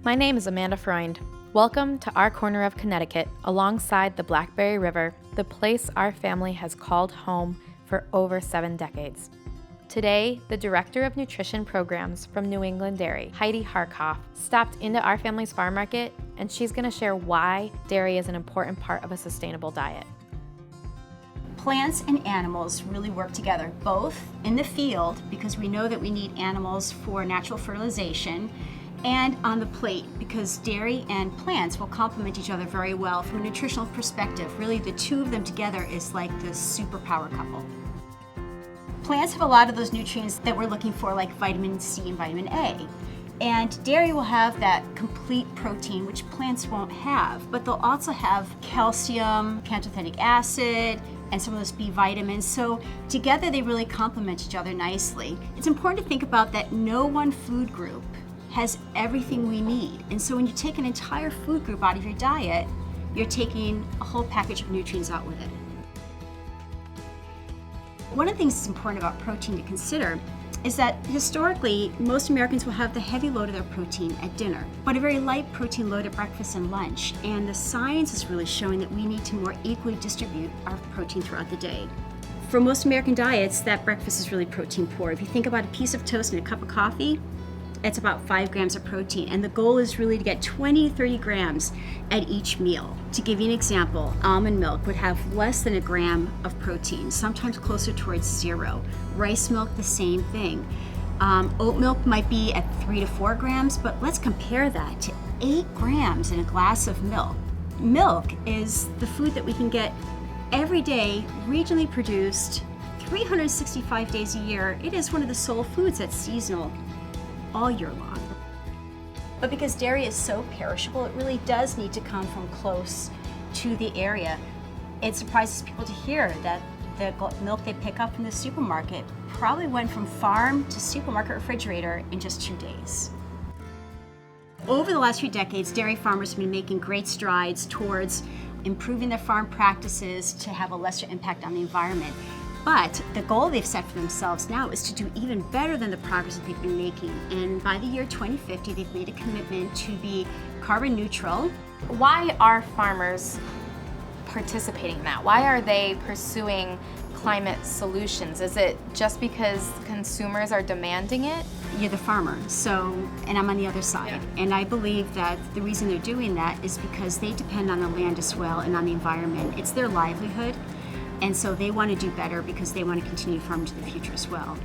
My name is Amanda Freund. Welcome to our corner of Connecticut, alongside the Blackberry River, the place our family has called home for over 7 decades. Today, the Director of Nutrition Programs from New England Dairy, Heidi Harkoff, stopped into our family's farm market, and she's going to share why dairy is an important part of a sustainable diet. Plants and animals really work together, both in the field, because we know that we need animals for natural fertilization, and on the plate, because dairy and plants will complement each other very well from a nutritional perspective. Really, the two of them together is like the superpower couple. Plants have a lot of those nutrients that we're looking for, like vitamin C and vitamin A. And dairy will have that complete protein, which plants won't have, but they'll also have calcium, pantothenic acid, and some of those B vitamins. So together they really complement each other nicely. It's important to think about that no one food group has everything we need. And so when you take an entire food group out of your diet, you're taking a whole package of nutrients out with it. One of the things that's important about protein to consider is that historically, most Americans will have the heavy load of their protein at dinner, but a very light protein load at breakfast and lunch. And the science is really showing that we need to more equally distribute our protein throughout the day. For most American diets, that breakfast is really protein poor. If you think about a piece of toast and a cup of coffee, it's about 5 grams of protein, and the goal is really to get 20 to 30 grams at each meal. To give you an example, almond milk would have less than 1 gram of protein, sometimes closer towards 0. Rice milk, the same thing. Oat milk might be at 3 to 4 grams, but let's compare that to 8 grams in a glass of milk. Milk is the food that we can get every day, regionally produced, 365 days a year. It is one of the sole foods that's seasonal all year long. But because dairy is so perishable, it really does need to come from close to the area. It surprises people to hear that the milk they pick up from the supermarket probably went from farm to supermarket refrigerator in just 2 days. Over the last few decades, dairy farmers have been making great strides towards improving their farm practices to have a lesser impact on the environment. But the goal they've set for themselves now is to do even better than the progress that they've been making. And by the year 2050, they've made a commitment to be carbon neutral. Why are farmers participating in that? Why are they pursuing climate solutions? Is it just because consumers are demanding it? You're the farmer, and I'm on the other side. Yeah. And I believe that the reason they're doing that is because they depend on the land as well and on the environment. It's their livelihood. And so they want to do better because they want to continue farming to the future as well.